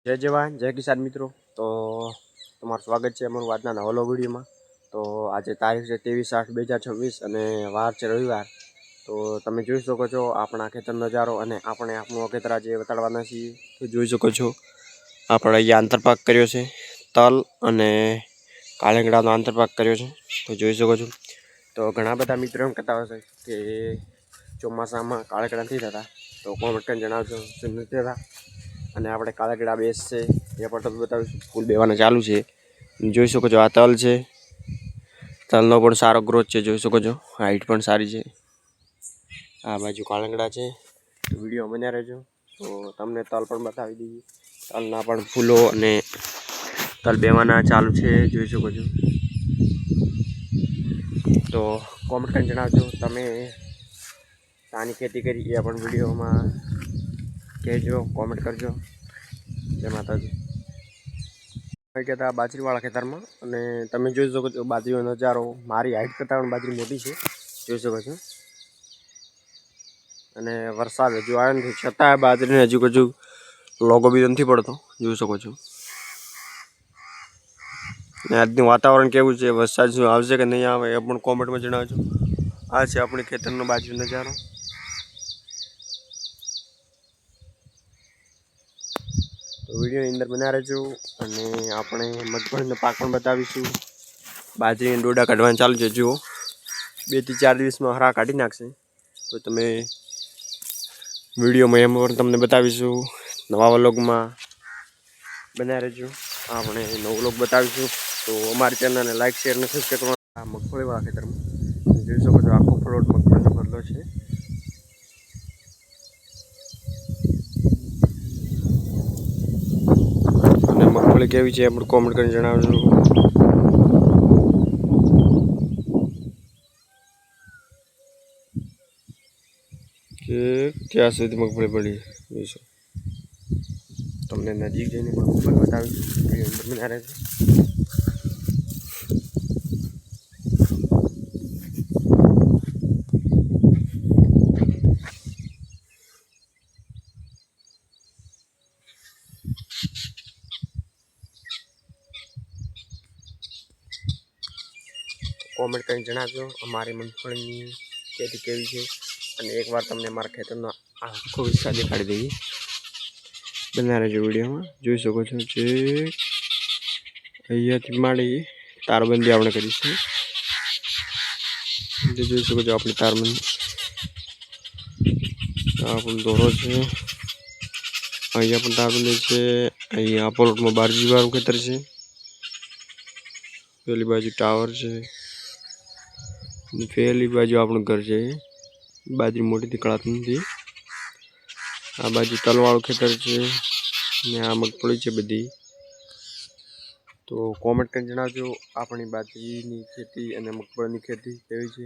जय जवान जय किसान मित्रों। तो તમારું સ્વાગત છે અમારું આજના નવા વ્લોગ વિડીયોમાં। તો આજે તારીખ છે 23/8/2026 અને વાર છે રવિવાર। તો તમે જોઈ શકો છો આપણા ખેતરનો નજારો અને આપણે આપણું ખેતર આજે બતાડવાના છીએ। તો જોઈ શકો છો આપણે અહીંયા આંતરપાક કર્યો છે, તલ અને કાળેંગડાનો આંતરપાક કર્યો છે। તો જોઈ શકો છો। તો ઘણા બધા મિત્રો એમ કહેતા હશે કે ચોમાસામાં કાળેંગડા નથી થતા, તો કોમેન્ટ કરીને જણાવજો શું નથી થતા। અને આપણે કાળેંગડા બેસ છે એ પણ તમને બતાવીશું, ફૂલ બેવાના ચાલુ છે। જોઈ શકો છો આ તલ છે, તલનો પણ સારો ગ્રોથ છે, જોઈ શકો છો હાઈટ પણ સારી છે। આ બાજુ કાળેંગડા છે, તો વિડીયો બન્યા રહેજો તો તમને તલ પણ બતાવી દઈએ। તલના પણ ફૂલો અને તલ બેવાના ચાલુ છે, જોઈ શકો છો। તો કોમેન્ટ કરીને જણાવજો તમે શાની ખેતી કરી એ પણ વિડીયોમાં કહેજો, કોમેન્ટ કરજો। જય માતાજી। કહેતા બાજરીવાળા ખેતરમાં અને તમે જોઈ શકો છો બાજરીનો નજારો, મારી હાઈટ કરતાં પણ બાજરી મોટી છે, જોઈ શકો છો। અને વરસાદ હજુ આવ્યો નથી છતાં બાજરીને હજુ લોગો બી નથી પડતો, જોઈ શકો છો। અને આજનું વાતાવરણ કેવું છે, વરસાદ શું આવશે કે નહીં આવે એ પણ કોમેન્ટમાં જણાવજો। આ છે આપણી ખેતરનો બાજરીનો નજારો। તો વિડીયોની અંદર બના રહેજો અને આપણે મગફળીનો પાક પણ બતાવીશું। બાજરીના ડોડા કાઢવાનું ચાલુ છે, જુઓ 2 થી 4 દિવસમાં હરા કાઢી નાખશે। તો તમે વિડીયોમાં એમ પણ તમને બતાવીશું, નવા વ્લોગમાં બના રહેજો। આપણે નવો વ્લોગ બતાવીશું, તો અમારી ચેનલને લાઈક શેર અને સબસ્ક્રાઈબ કરવાનું। આ મગફળીવાળા ખેતરમાં જોઈ શકો છો આખો પ્લોટ મગફળીનો ભરેલો છે। અને મગફળી કેવી છે એ પણ કોમેન્ટ કરીને જણાવજો। કે ક્યાં સુધી મગફળી પડી જોઈશું, તમને નજીક જઈને પણ મગફળી બતાવીશું, વિડીયો અંદર બના રહેજો। કોમેન્ટ કરીને જણાવજો અમારી મગફળીની ખેતી કેવી છે, અને એકવાર તમને અમારા ખેતરનો આખો વિસ્તાર દેખાડી દઈએ। બના રહેજો વિડીયોમાં, જોઈ શકો છો જે અહીંયાથી માંડી તારબંધી આપણે કરીશું। જોઈ શકો છો આપણી તારબંધી, આ પણ દોરો છે, અહીંયા પણ તારબંધી છે। અહીંયા પ્લોટમાં બાજરીવાળું ખેતર છે, પેલી બાજુ ટાવર છે, પેલી બાજુ આપણું ઘર છે। બાજરી મોટી નીકળાતી નથી। આ બાજુ તલવાળું ખેતર છે ને આ મગફળી છે બધી। તો કોમેન્ટ કરીને જણાવજો આપણી બાજરીની ખેતી અને મગફળીની ખેતી કેવી છે।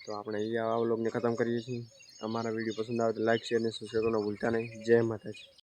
તો આપણે અહીંયા આ વ્લોગને ખતમ કરીએ છીએ। અમારા વિડીયો પસંદ આવે તો લાઈક શેર અને સબસ્ક્રાઈબ કરવાનું ભૂલતા નહીં। જય માતાજી।